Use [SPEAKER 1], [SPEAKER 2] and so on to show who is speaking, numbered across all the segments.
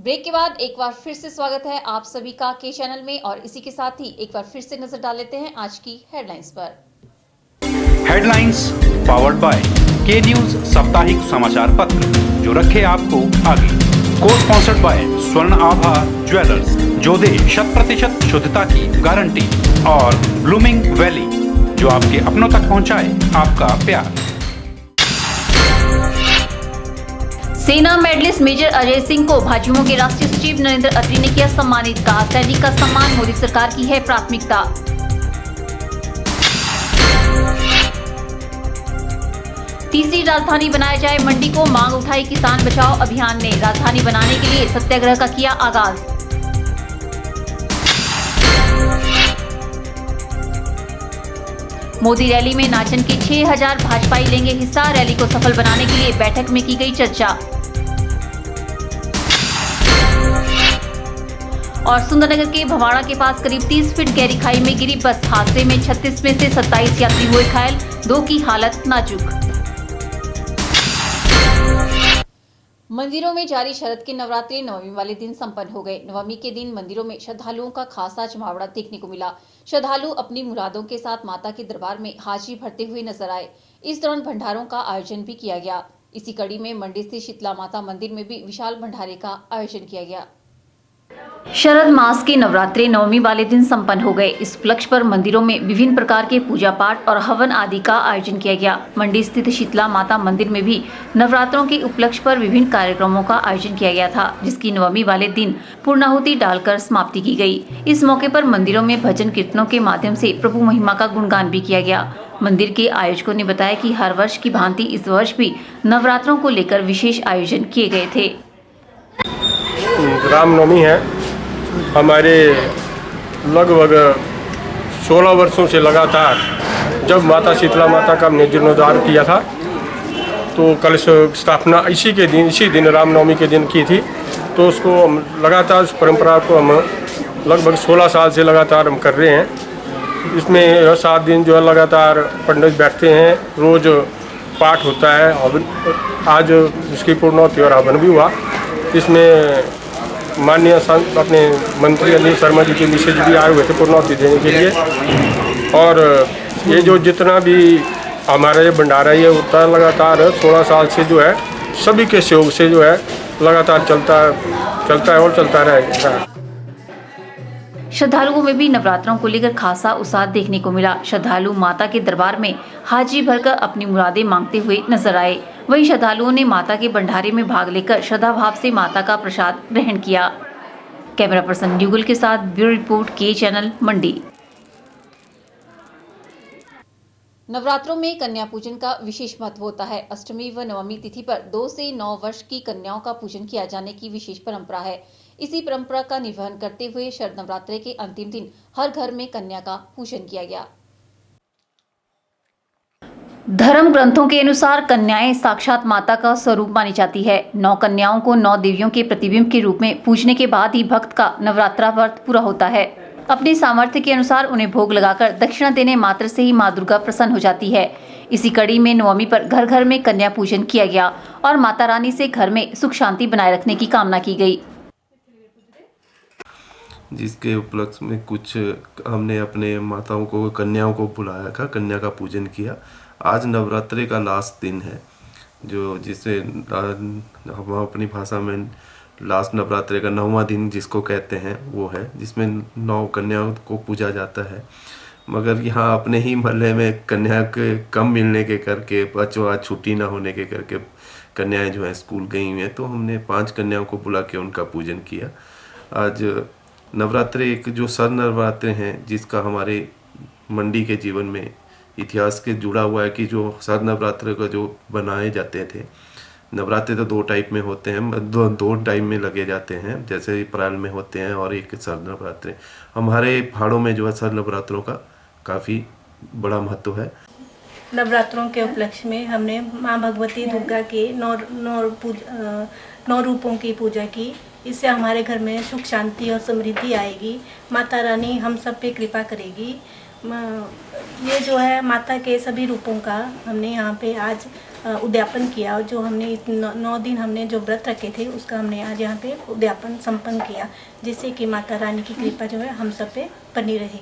[SPEAKER 1] Break के बाद एक बार फिर से स्वागत है आप सभी का के चैनल में और इसी के साथ ही एक बार फिर से नजर डाल लेते हैं आज की हेडलाइंस पर।
[SPEAKER 2] हेडलाइंस पावर्ड बाय के न्यूज साप्ताहिक समाचार पत्र जो रखे आपको आगे। को स्पॉन्सर्ड बाय स्वर्ण आभा ज्वेलर्स जो दे 100% शुद्धता की गारंटी और ब्लूमिंग वैली जो आपके अपनों तक पहुंचाए आपका प्यार।
[SPEAKER 1] सेना मेडलिस्ट मेजर अजय सिंह को भाजपा के राष्ट्रीय सचिव नरेंद्र अत्री ने किया सम्मानित। कहा सैनिक का सम्मान मोदी सरकार की है प्राथमिकता। तीसरी राजधानी बनाया जाए मंडी को, मांग उठाई किसान बचाओ अभियान ने। राजधानी बनाने के लिए सत्याग्रह का किया आगाज। मोदी रैली में नाचन के 6000 भाजपाई लेंगे हिस्सा। रैली को सफल बनाने के लिए बैठक में की गई चर्चा। और सुंदरनगर के भवाड़ा के पास करीब 30 फीट गहरी खाई में गिरी बस। हादसे में 36 में से 27 यात्री हुए घायल, 2 की हालत नाजुक। मंदिरों में जारी शरद के नवरात्रि नवमी वाले दिन संपन्न हो गए। नवमी के दिन मंदिरों में श्रद्धालुओं का खासा जमावड़ा देखने को मिला। श्रद्धालु अपनी मुरादों के साथ माता के दरबार में हाजिरी भरते हुए नजर आए। इस दौरान भंडारों का आयोजन भी किया गया। इसी कड़ी में मंडी स्थित शीतला माता मंदिर में भी विशाल भंडारे का आयोजन किया गया। शरद मास के नवरात्रि नवमी वाले दिन संपन्न हो गए। इस उपलक्ष्य पर मंदिरों में विभिन्न प्रकार के पूजा पाठ और हवन आदि का आयोजन किया गया। मंडी स्थित शीतला माता मंदिर में भी नवरात्रों के उपलक्ष्य पर विभिन्न कार्यक्रमों का आयोजन किया गया था, जिसकी नवमी वाले दिन पूर्णाहुति डालकर समाप्ति की गई। इस मौके पर मंदिरों में भजन कीर्तनों के माध्यम से प्रभु महिमा का गुणगान भी किया गया। मंदिर के आयोजकों ने बताया कि हर वर्ष की भांति इस वर्ष भी नवरात्रों को लेकर विशेष आयोजन किए गए थे।
[SPEAKER 3] रामनवमी है, हमारे लगभग 16 वर्षों से लगातार जब माता शीतला माता का हमने जीर्णोद्धार किया था तो कलश स्थापना इसी दिन रामनवमी के दिन की थी। तो उसको हम लगातार उस परंपरा को हम लगभग 16 साल से लगातार हम कर रहे हैं। इसमें 7 दिन जो है लगातार पंडित बैठते हैं, रोज़ पाठ होता है। हवन आज उसकी पूर्णोत्ति और हवन भी हुआ। इसमें माननीय अपने मंत्री अनिल शर्मा जी के मिसेज भी आए हुए थे पूर्णोत्ति देने के लिए। और ये जो जितना भी हमारा ये भंडारा ये होता है लगातार 16 साल से जो है सभी के सहयोग से जो है लगातार चलता है और चलता रहेगा।
[SPEAKER 1] श्रद्धालुओं में भी नवरात्रों को लेकर खासा उत्साह देखने को मिला। श्रद्धालु माता के दरबार में हाजिरी भरकर अपनी मुरादें मांगते हुए नजर आए। वहीं श्रद्धालुओं ने माता के भंडारे में भाग लेकर श्रद्धा भाव से माता का प्रसाद ग्रहण किया। कैमरा पर्सन युगल के साथ ब्यूरो रिपोर्ट के चैनल मंडी। नवरात्रों में कन्या पूजन का विशेष महत्व होता है। अष्टमी व नवमी तिथि पर 2 से 9 वर्ष की कन्याओं का पूजन किया जाने की विशेष परंपरा है। इसी परंपरा का निर्वहन करते हुए शरद नवरात्रि के अंतिम दिन हर घर में कन्या का पूजन किया गया। धर्म ग्रंथों के अनुसार कन्याएं साक्षात माता का स्वरूप मानी जाती है। 9 कन्याओं को 9 देवियों के प्रतिबिंब के रूप में पूजने के बाद ही भक्त का नवरात्रा व्रत पूरा होता है। अपने सामर्थ्य के अनुसार उन्हें भोग लगाकर दक्षिणा देने मात्र से ही मां दुर्गा प्रसन्न हो जाती है। इसी कड़ी में नवमी पर घर घर में कन्या पूजन किया गया और माता रानी से घर में सुख शांति बनाए रखने की कामना की गई।
[SPEAKER 4] जिसके उपलक्ष्य में कुछ हमने अपने माताओं को कन्याओं को बुलाया था, कन्या का पूजन किया। आज नवरात्रि का लास्ट दिन है, जो जिसे हम अपनी भाषा में लास्ट नवरात्रि का 9वां दिन जिसको कहते हैं वो है, जिसमें 9 कन्याओं को पूजा जाता है। मगर यहाँ अपने ही महल्ले में कन्या के कम मिलने के करके, बच्चों आज छुट्टी ना होने के करके कन्याएं जो हैं स्कूल गई हुई हैं, तो हमने 5 कन्याओं को बुला के उनका पूजन किया। आज नवरात्रि एक जो सर नवरात्रि हैं जिसका हमारे मंडी के जीवन में इतिहास के जुड़ा हुआ है कि जो सर नवरात्रि का जो बनाए जाते थे। नवरात्रि तो 2 टाइप में होते हैं, 2 टाइम में लगे जाते हैं, जैसे अप्रैल में होते हैं और एक सर नवरात्रि। हमारे पहाड़ों में जो है सर नवरात्रों का काफ़ी बड़ा महत्व है।
[SPEAKER 5] नवरात्रों के उपलक्ष्य में हमने माँ भगवती दुर्गा के 9 रूपों की पूजा की। इससे हमारे घर में सुख शांति और समृद्धि आएगी। माता रानी हम सब पे कृपा करेगी। ये जो है माता के सभी रूपों का हमने यहाँ पे आज उद्यापन किया। और जो हमने 9 दिन हमने जो व्रत रखे थे उसका हमने आज यहाँ पे उद्यापन संपन्न किया, जिससे कि माता रानी की कृपा जो है हम सब पे बनी रहे।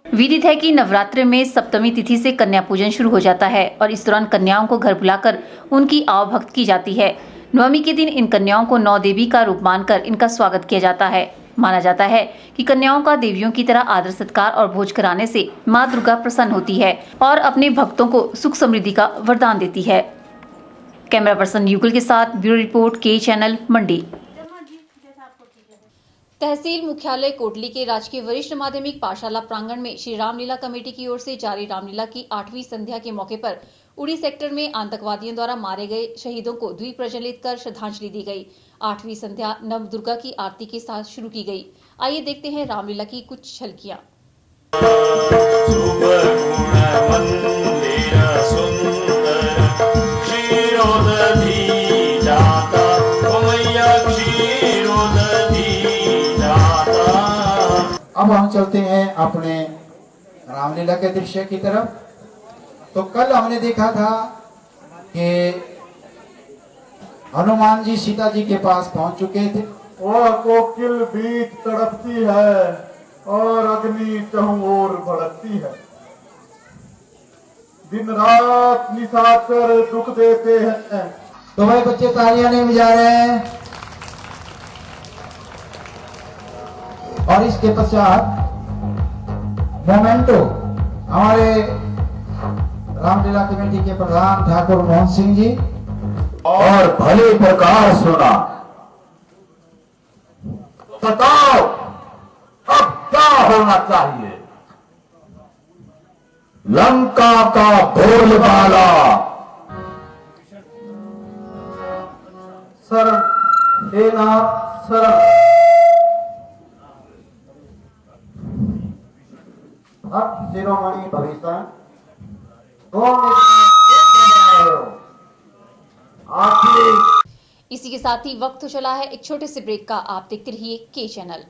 [SPEAKER 1] विदित है कि नवरात्र में सप्तमी तिथि से कन्या पूजन शुरू हो जाता है और इस दौरान कन्याओं को घर बुलाकर उनकी आवभक्त की जाती है। नवमी के दिन इन कन्याओं को 9 देवी का रूप मानकर इनका स्वागत किया जाता है। माना जाता है कि कन्याओं का देवियों की तरह आदर सत्कार और भोज कराने से मां दुर्गा प्रसन्न होती है और अपने भक्तों को सुख समृद्धि का वरदान देती है। कैमरा पर्सन युगल के साथ ब्यूरो रिपोर्ट, के चैनल, मंडी। तहसील मुख्यालय कोटली के राजकीय वरिष्ठ माध्यमिक पाठशाला प्रांगण में श्री रामलीला कमेटी की ओर से जारी रामलीला की 8वीं संध्या के मौके पर उड़ी सेक्टर में आतंकवादियों द्वारा मारे गए शहीदों को द्वीप प्रज्वलित कर श्रद्धांजलि दी गई। 8वीं संध्या नव दुर्गा की आरती के साथ शुरू की गई। आइए देखते हैं रामलीला की कुछ झलकियां।
[SPEAKER 6] अब हम चलते हैं अपने रामलीला के दृश्य की तरफ। तो कल हमने देखा था कि हनुमान जी सीता जी के पास पहुंच चुके थे।
[SPEAKER 7] वह कोकिल बीच तड़पती है और अग्नि चहुं ओर भड़कती है। दिन रात निशाचर दुख देते हैं।
[SPEAKER 6] तो भाई बच्चे तालियां नहीं बजा रहे हैं। और इसके पश्चात मोमेंटो हमारे रामलीला कमेटी के प्रधान ठाकुर मोहन सिंह जी
[SPEAKER 7] और भले प्रकार सुना। बताओ अब क्या होना चाहिए? लंका का बोलबाला शरण, हे नाथ शरण। अब शिरोमणि भविष्य
[SPEAKER 1] इसी के साथ ही वक्त चला है एक छोटे से ब्रेक का। आप देखते रहिए के चैनल।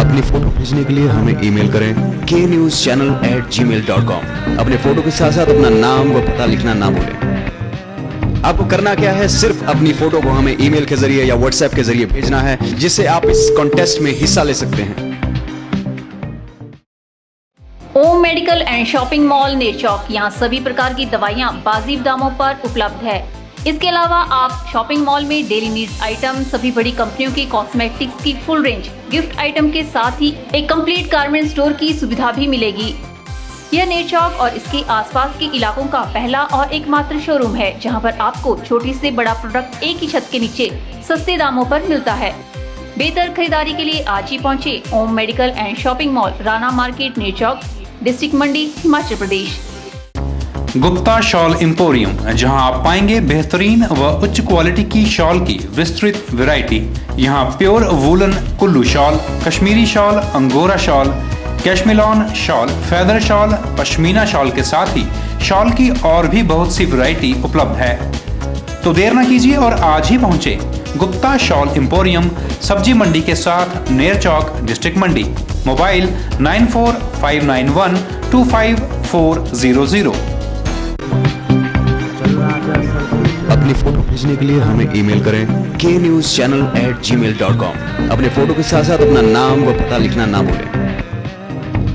[SPEAKER 8] अपनी फोटो भेजने के लिए हमें ईमेल करें knewschannel@gmail.com। अपने फोटो के साथ साथ अपना नाम व पता लिखना ना भूलें। आपको करना क्या है, सिर्फ अपनी फोटो को हमें ईमेल के जरिए या व्हाट्सएप के जरिए भेजना है, जिससे आप इस कॉन्टेस्ट में हिस्सा ले सकते हैं।
[SPEAKER 1] Om medical and shopping mall, Nerchowk. यहाँ सभी प्रकार की दवाइयाँ वाजिब दामों पर उपलब्ध है। इसके अलावा आप शॉपिंग मॉल में डेली नीड्स आइटम, सभी बड़ी कंपनियों की कॉस्मेटिक्स की फुल रेंज, गिफ्ट आइटम के साथ ही एक कंप्लीट गारमेंट स्टोर की सुविधा भी मिलेगी। यह नेरचौक और इसके आसपास के इलाकों का पहला और एकमात्र शोरूम है, जहां पर आपको छोटी से बड़ा प्रोडक्ट एक ही छत के नीचे सस्ते दामों पर मिलता है। बेहतर खरीदारी के लिए आज ही पहुंचे Om medical and shopping mall, Rana market, Nerchowk, district Mandi, Himachal Pradesh.
[SPEAKER 2] Gupta shawl emporium, जहां आप पाएंगे बेहतरीन व उच्च क्वालिटी की शॉल की विस्तृत वैरायटी। यहां pure woollen Kullu shawl, Kashmiri shawl, angora shawl, cashmilon shawl, feather shawl, pashmina shawl के साथ ही शॉल की और भी बहुत सी वैरायटी उपलब्ध है। तो देर न कीजिए और आज ही पहुंचे गुप्ता शॉल एम्पोरियम, सब्जी मंडी के साथ, नेरचौक, डिस्ट्रिक्ट मंडी। मोबाइल 9459125400।
[SPEAKER 8] अपनी फोटो भेजने के लिए हमें ईमेल करें knewschannel@gmail.com। अपने फोटो के साथ साथ अपना नाम व पता लिखना ना भूलें।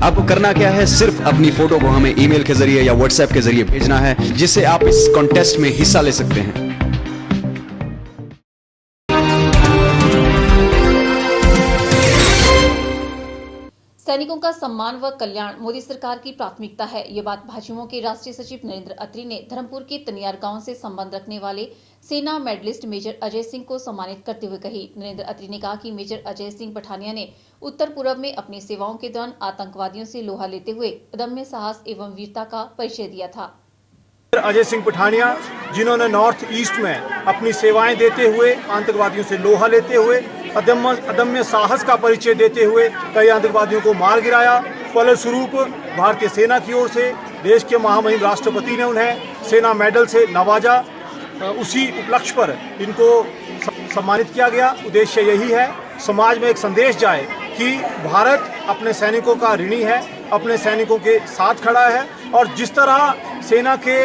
[SPEAKER 8] आपको करना क्या है, सिर्फ अपनी फोटो को हमें ईमेल के जरिए या व्हाट्सएप के जरिए भेजना है, जिससे आप इस कॉन्टेस्ट में हिस्सा ले सकते हैं।
[SPEAKER 1] सैनिकों का सम्मान व कल्याण मोदी सरकार की प्राथमिकता है। ये बात भाजपा के राष्ट्रीय सचिव नरेंद्र अत्री ने धर्मपुर के तनियार गांव से संबंध रखने वाले सेना मेडलिस्ट मेजर अजय सिंह को सम्मानित करते हुए कही। नरेंद्र अत्री ने कहा कि मेजर अजय सिंह पठानिया ने उत्तर पूर्व में अपनी सेवाओं के दौरान आतंकवादियों से लोहा लेते हुए अदम्य साहस एवं वीरता का परिचय दिया था।
[SPEAKER 9] अजय सिंह पठानिया, जिन्होंने नॉर्थ ईस्ट में अपनी सेवाएं देते हुए, आतंकवादियों से लोहा लेते हुए, अदम्य साहस का परिचय देते हुए कई आतंकवादियों को मार गिराया। फलस्वरूप भारतीय सेना की ओर से देश के महामहिम राष्ट्रपति ने उन्हें सेना मेडल से नवाजा। उसी उपलक्ष्य पर इनको सम्मानित किया गया। उद्देश्य यही है समाज में एक संदेश जाए कि भारत अपने सैनिकों का ऋणी है, अपने सैनिकों के साथ खड़ा है और जिस तरह सेना के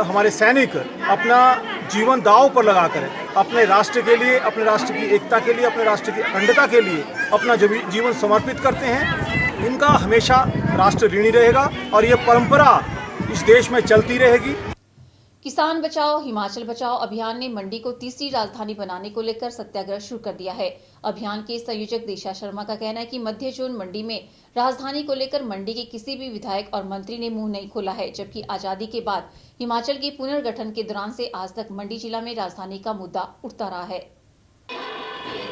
[SPEAKER 9] हमारे सैनिक अपना जीवन दांव पर लगाकर अपने राष्ट्र के लिए, अपने राष्ट्र की एकता के लिए, अपने राष्ट्र की अखंडता के लिए अपना जीवन समर्पित करते हैं, इनका हमेशा राष्ट्र ऋणी रहेगा और ये परंपरा इस देश में चलती रहेगी।
[SPEAKER 1] किसान बचाओ हिमाचल बचाओ अभियान ने मंडी को तीसरी राजधानी बनाने को लेकर सत्याग्रह शुरू कर दिया है। अभियान के संयोजक दिशा शर्मा का कहना है कि मध्य जोन मंडी में राजधानी को लेकर मंडी के किसी भी विधायक और मंत्री ने मुंह नहीं खोला है, जबकि आजादी के बाद हिमाचल के पुनर्गठन के दौरान से आज तक मंडी जिला में राजधानी का मुद्दा उठता रहा है।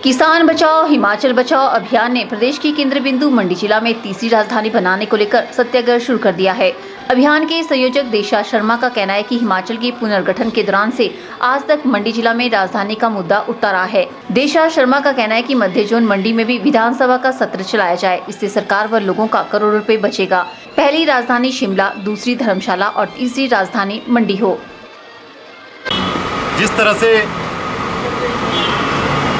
[SPEAKER 1] किसान बचाओ हिमाचल बचाओ अभियान ने प्रदेश की केंद्र बिंदु मंडी जिला में तीसरी राजधानी बनाने को लेकर सत्याग्रह शुरू कर दिया है। अभियान के संयोजक दिशा शर्मा का कहना है कि हिमाचल के पुनर्गठन के दौरान से आज तक मंडी जिला में राजधानी का मुद्दा उठता रहा है। दिशा शर्मा का कहना है कि मध्य जोन मंडी में भी विधानसभा का सत्र चलाया जाए, इससे सरकार व लोगों का करोड़ों रुपए बचेगा। पहली राजधानी शिमला, दूसरी धर्मशाला और तीसरी राजधानी मंडी हो।
[SPEAKER 10] जिस तरह से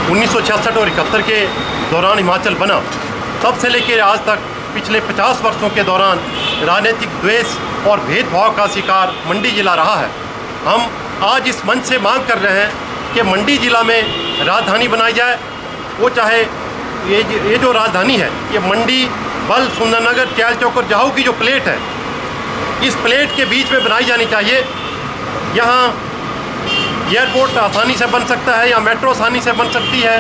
[SPEAKER 10] 1966 और 71 के दौरान हिमाचल बना, तब से लेकर आज तक पिछले 50 वर्षों के दौरान राजनीतिक द्वेष और भेदभाव का शिकार मंडी जिला रहा है। हम आज इस मंच से मांग कर रहे हैं कि मंडी जिला में राजधानी बनाई जाए। वो चाहे ये जो राजधानी है, ये मंडी, बल, सुंदरनगर, कैल चौक और जाहू की जो प्लेट है, इस प्लेट के बीच में बनाई जानी चाहिए। यहाँ एयरपोर्ट आसानी से बन सकता है, या मेट्रो आसानी से बन सकती है।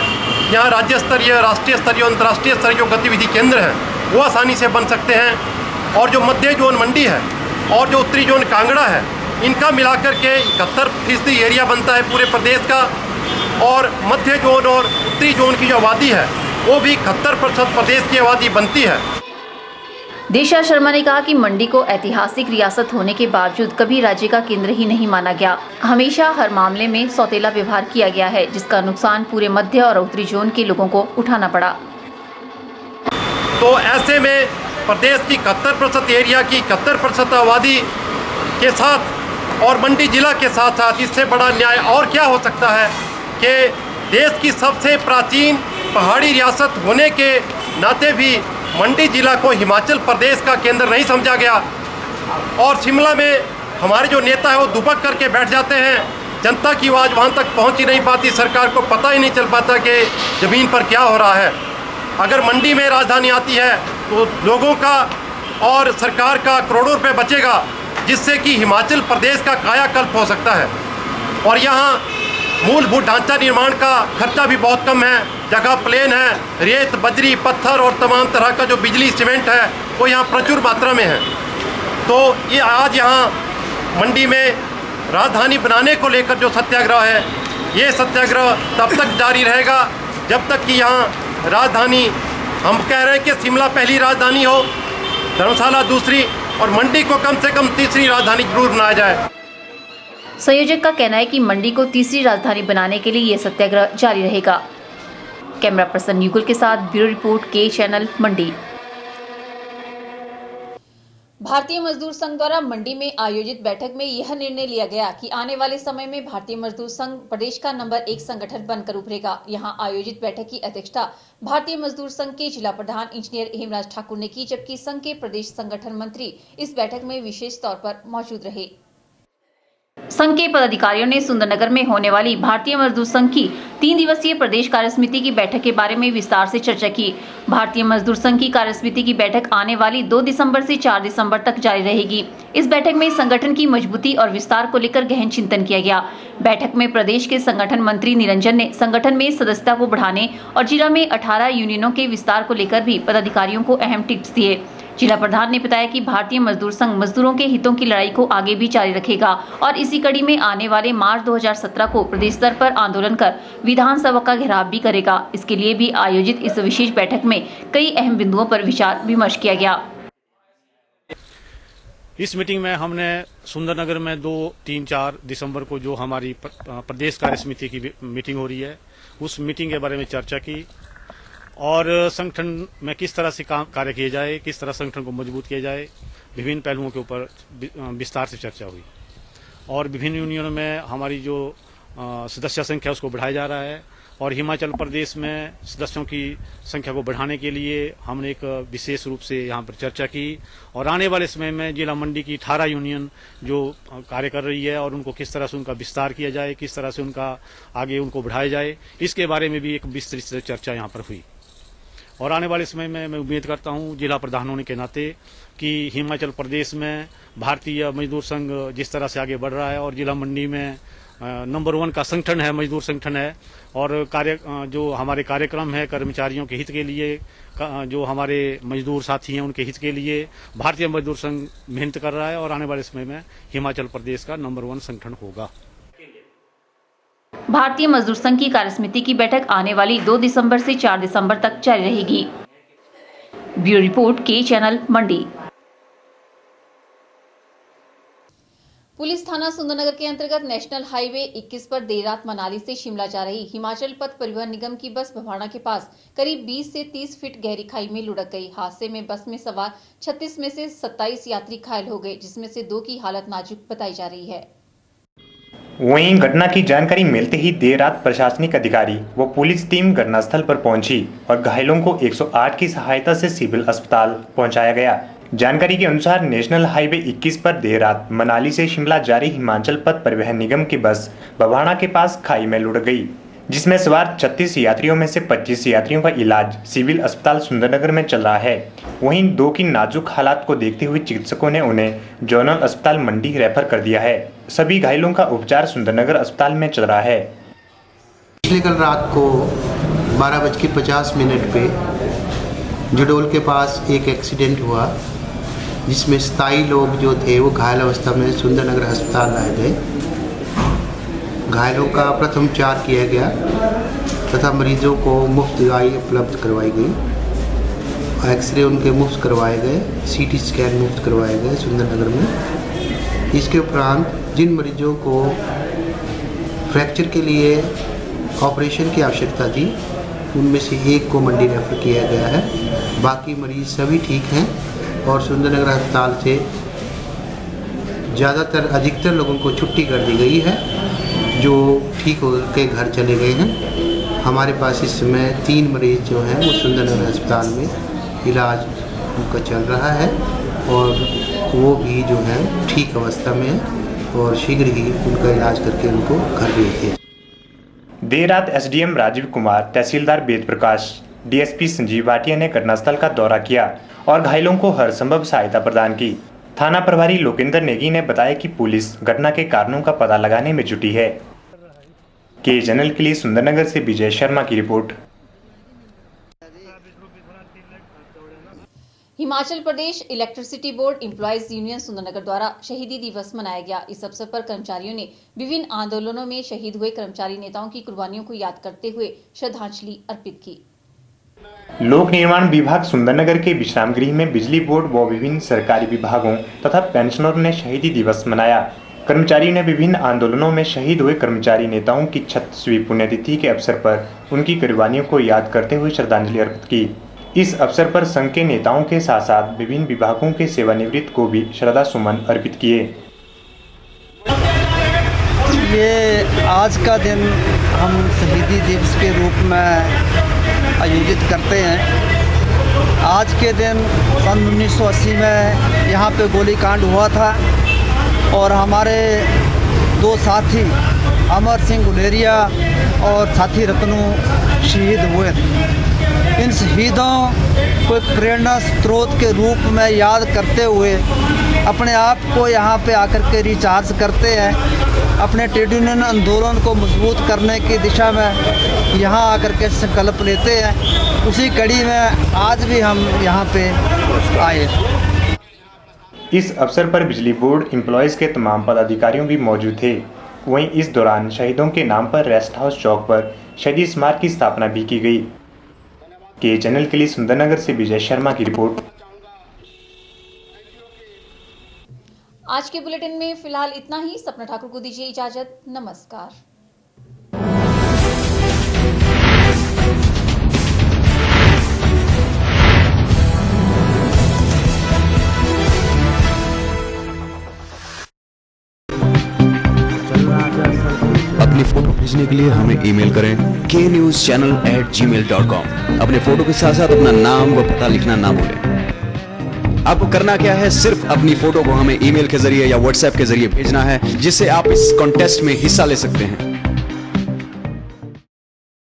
[SPEAKER 10] यहाँ राज्य स्तरीय, राष्ट्रीय स्तरीय, अंतर्राष्ट्रीय स्तरीय जो गतिविधि केंद्र हैं वो आसानी से बन सकते हैं। और जो मध्य जोन मंडी है और जो उत्तरी जोन कांगड़ा है, इनका मिलाकर के 71% एरिया बनता है पूरे प्रदेश का। और मध्य जोन और उत्तरी जोन की जो आबादी है वो भी 71% प्रदेश की आबादी बनती है।
[SPEAKER 1] दिशा शर्मा ने कहा कि मंडी को ऐतिहासिक रियासत होने के बावजूद कभी राज्य का केंद्र ही नहीं माना गया। हमेशा हर मामले में सौतेला व्यवहार किया गया है, जिसका नुकसान पूरे मध्य और उत्तरी जोन के लोगों को उठाना पड़ा।
[SPEAKER 10] तो ऐसे में प्रदेश की 71% एरिया की 71% आबादी के साथ और मंडी जिला के साथ साथ इससे बड़ा न्याय और क्या हो सकता है कि देश की सबसे प्राचीन पहाड़ी रियासत होने के नाते भी मंडी जिला को हिमाचल प्रदेश का केंद्र नहीं समझा गया। और शिमला में हमारे जो नेता है वो दुबक करके बैठ जाते हैं। जनता की आवाज़ वहाँ तक पहुँच ही नहीं पाती, सरकार को पता ही नहीं चल पाता कि ज़मीन पर क्या हो रहा है। अगर मंडी में राजधानी आती है तो लोगों का और सरकार का करोड़ों रुपए बचेगा, जिससे कि हिमाचल प्रदेश का कायाकल्प हो सकता है। और यहाँ मूलभूत ढांचा निर्माण का खर्चा भी बहुत कम है। जगह प्लेन है, रेत, बजरी, पत्थर और तमाम तरह का जो बिजली, सीमेंट है वो यहाँ प्रचुर मात्रा में है। तो ये आज यहाँ मंडी में राजधानी बनाने को लेकर जो सत्याग्रह है, ये सत्याग्रह तब तक जारी रहेगा जब तक कि यहाँ राजधानी, हम कह रहे हैं कि शिमला पहली राजधानी हो, धर्मशाला दूसरी और मंडी को कम से कम तीसरी राजधानी जरूर बनाया जाए।
[SPEAKER 1] संयोजक का कहना है कि मंडी को तीसरी राजधानी बनाने के लिए ये सत्याग्रह जारी रहेगा। कैमरा पर्सन युगल के साथ ब्यूरो रिपोर्ट, के चैनल, मंडी। भारतीय मजदूर संघ द्वारा मंडी में आयोजित बैठक में यह निर्णय लिया गया कि आने वाले समय में भारतीय मजदूर संघ प्रदेश का नंबर 1 संगठन बनकर उभरेगा। यहां आयोजित बैठक की अध्यक्षता भारतीय मजदूर संघ के जिला प्रधान इंजीनियर हेमराज ठाकुर ने की, जबकि संघ के प्रदेश संगठन मंत्री इस बैठक में विशेष तौर पर मौजूद रहे। संघ के पदाधिकारियों ने सुंदरनगर में होने वाली भारतीय मजदूर संघ की 3 दिवसीय प्रदेश कार्यसमिति की बैठक के बारे में विस्तार से चर्चा की। भारतीय मजदूर संघ की कार्यसमिति की बैठक आने वाली 2 दिसंबर से 4 दिसंबर तक जारी रहेगी। इस बैठक में संगठन की मजबूती और विस्तार को लेकर गहन चिंतन किया गया। बैठक में प्रदेश के संगठन मंत्री निरंजन ने संगठन में सदस्यता को बढ़ाने और जिला में 18 यूनियनों के विस्तार को लेकर भी पदाधिकारियों को अहम टिप्स दिए। जिला प्रधान ने बताया कि भारतीय मजदूर संघ मजदूरों के हितों की लड़ाई को आगे भी जारी रखेगा और इसी कड़ी में आने वाले मार्च 2017 को प्रदेश स्तर पर आंदोलन कर विधानसभा का घेराव भी करेगा। इसके लिए भी आयोजित इस विशेष बैठक में कई अहम बिंदुओं पर विचार विमर्श किया गया।
[SPEAKER 9] इस मीटिंग में हमने सुंदरनगर में 2, 3, 4 दिसंबर को जो हमारी प्रदेश कार्य समिति की मीटिंग हो रही है, उस मीटिंग के बारे में चर्चा की और संगठन में किस तरह से कार्य किए जाए, किस तरह संगठन को मजबूत किया जाए, विभिन्न पहलुओं के ऊपर विस्तार से चर्चा हुई। और विभिन्न यूनियनों में हमारी जो सदस्य संख्या उसको बढ़ाया जा रहा है और हिमाचल प्रदेश में सदस्यों की संख्या को बढ़ाने के लिए हमने एक विशेष रूप से यहाँ पर चर्चा की और आने वाले समय में जिला मंडी की 18 यूनियन जो कार्य कर रही है और उनको किस तरह से उनका विस्तार किया जाए, किस तरह से उनका आगे उनको बढ़ाया जाए, इसके बारे में भी एक विस्तृत से चर्चा यहाँ पर हुई। और आने वाले समय में मैं उम्मीद करता हूँ जिला प्रधान होने के नाते कि हिमाचल प्रदेश में भारतीय मजदूर संघ जिस तरह से आगे बढ़ रहा है और जिला मंडी में नंबर 1 का संगठन है, मजदूर संगठन है और जो हमारे कार्यक्रम है कर्मचारियों के हित के लिए, जो हमारे मजदूर साथी हैं उनके हित के लिए भारतीय मजदूर संघ मेहनत कर रहा है और आने वाले समय में हिमाचल प्रदेश का नंबर 1 संगठन होगा।
[SPEAKER 1] भारतीय मजदूर संघ की कार्यसमिति की बैठक आने वाली 2 दिसंबर से 4 दिसंबर तक जारी रहेगी। ब्यूरो रिपोर्ट के चैनल मंडी। पुलिस थाना सुंदरनगर के अंतर्गत नेशनल हाईवे 21 पर देर रात मनाली से शिमला जा रही हिमाचल पथ परिवहन निगम की बस बभाना के पास करीब 20 से 30 फीट गहरी खाई में लुढ़क गई। हादसे में बस में सवार 36 में से 27 यात्री घायल हो गए, जिसमें से 2 की हालत नाजुक बताई जा रही है।
[SPEAKER 11] वहीं घटना की जानकारी मिलते ही देर रात प्रशासनिक अधिकारी व पुलिस टीम घटनास्थल पर पहुंची और घायलों को 108 की सहायता से सिविल अस्पताल पहुंचाया गया। जानकारी के अनुसार नेशनल हाईवे 21 पर देर रात मनाली से शिमला जा रही हिमाचल पथ परिवहन निगम की बस बभाना के पास खाई में लुढ़क गई, जिसमें सवार 36 यात्रियों में से 25 यात्रियों का इलाज सिविल अस्पताल सुंदरनगर में चल रहा है। वहीं 2 की नाजुक हालात को देखते हुए चिकित्सकों ने उन्हें जोनल अस्पताल मंडी रेफर कर दिया है। सभी घायलों का उपचार सुंदरनगर अस्पताल में चल रहा है।
[SPEAKER 12] पिछले कल रात को 12:50 पे जडोल के पास एक एक्सीडेंट हुआ, जिसमें 27 लोग जो थे वो घायल अवस्था में सुंदरनगर अस्पताल लाए गए। घायलों का प्रथम उपचार किया गया तथा मरीजों को मुफ्त दवाई उपलब्ध करवाई गई। एक्सरे उनके मुफ्त करवाए गए, सीटी स्कैन मुफ्त करवाए गए सुंदरनगर में। इसके उपरांत जिन मरीजों को फ्रैक्चर के लिए ऑपरेशन की आवश्यकता थी, उनमें से एक को मंडी रेफर किया गया है। बाकी मरीज सभी ठीक हैं और सुंदरनगर अस्पताल से अधिकतर लोगों को छुट्टी कर दी गई है, जो ठीक होकर घर चले गए हैं। हमारे पास इस समय 3 मरीज जो हैं वो सुंदरनगर अस्पताल में इलाज उनका चल रहा है और वो भी जो है ठीक अवस्था में है और शीघ्र ही उनका इलाज करके उनको घर भेजेंगे।
[SPEAKER 11] देर रात एसडीएम राजीव कुमार, तहसीलदार वेद प्रकाश, डीएसपी संजीव भाटिया ने घटनास्थल का दौरा किया और घायलों को हर संभव सहायता प्रदान की। थाना प्रभारी लोकेंद्र नेगी ने बताया कि पुलिस घटना के कारणों का पता लगाने में जुटी है। के चैनल के लिए सुंदरनगर से विजय शर्मा की report.
[SPEAKER 1] Himachal Pradesh electricity board employees union Sundernagar द्वारा शहीदी दिवस मनाया गया। इस अवसर पर कर्मचारियों ने विभिन्न आंदोलनों में शहीद हुए कर्मचारी नेताओं की कुर्बानियों को याद करते हुए श्रद्धांजलि अर्पित की।
[SPEAKER 11] लोक निर्माण विभाग सुंदरनगर के विश्राम गृह में बिजली बोर्ड व विभिन्न सरकारी विभागों तथा पेंशनरों ने शहीदी दिवस मनाया। कर्मचारियों ने विभिन्न आंदोलनों में शहीद हुए कर्मचारी नेताओं की 36वीं पुण्यतिथि के अवसर पर उनकी कुर्बानियों को याद करते हुए श्रद्धांजलि अर्पित की। इस अवसर पर संघ के नेताओं के साथ साथ विभिन्न विभागों के सेवानिवृत्त को भी श्रद्धा सुमन अर्पित किए।
[SPEAKER 13] ये आज का दिन हम शहीदी दिवस के रूप में आयोजित करते हैं। आज के दिन सन 1980 में यहाँ पे गोलीकांड हुआ था और हमारे 2 साथी अमर सिंह गुलेरिया और साथी रत्नू शहीद हुए थे। इन शहीदों को एक प्रेरणा स्रोत के रूप में याद करते हुए अपने आप को यहाँ पे आकर के रिचार्ज करते हैं। अपने ट्रेड यूनियन आंदोलन को मजबूत करने की दिशा में यहाँ आकर के संकल्प लेते हैं। उसी कड़ी में आज भी हम यहाँ पे आए।
[SPEAKER 11] इस अवसर पर बिजली बोर्ड एम्प्लॉयज़ के तमाम पदाधिकारियों भी मौजूद थे। वहीं इस दौरान शहीदों के नाम पर रेस्ट हाउस चौक पर शहीदी स्मारक की स्थापना भी की गई। के चैनल के लिए सुंदरनगर से विजय शर्मा की रिपोर्ट।
[SPEAKER 1] आज के बुलेटिन में फिलहाल इतना ही। सपना ठाकुर को दीजिए इजाजत। नमस्कार।
[SPEAKER 8] अपनी फोटो भेजने के लिए हमें ईमेल करें knewschannel@gmail.com। अपने फोटो के साथ साथ अपना नाम व पता लिखना ना भूलें। आपको करना क्या है, सिर्फ अपनी फोटो को हमें ईमेल के जरिए या व्हाट्सएप के जरिए भेजना है, जिससे आप इस कॉन्टेस्ट में हिस्सा ले सकते हैं।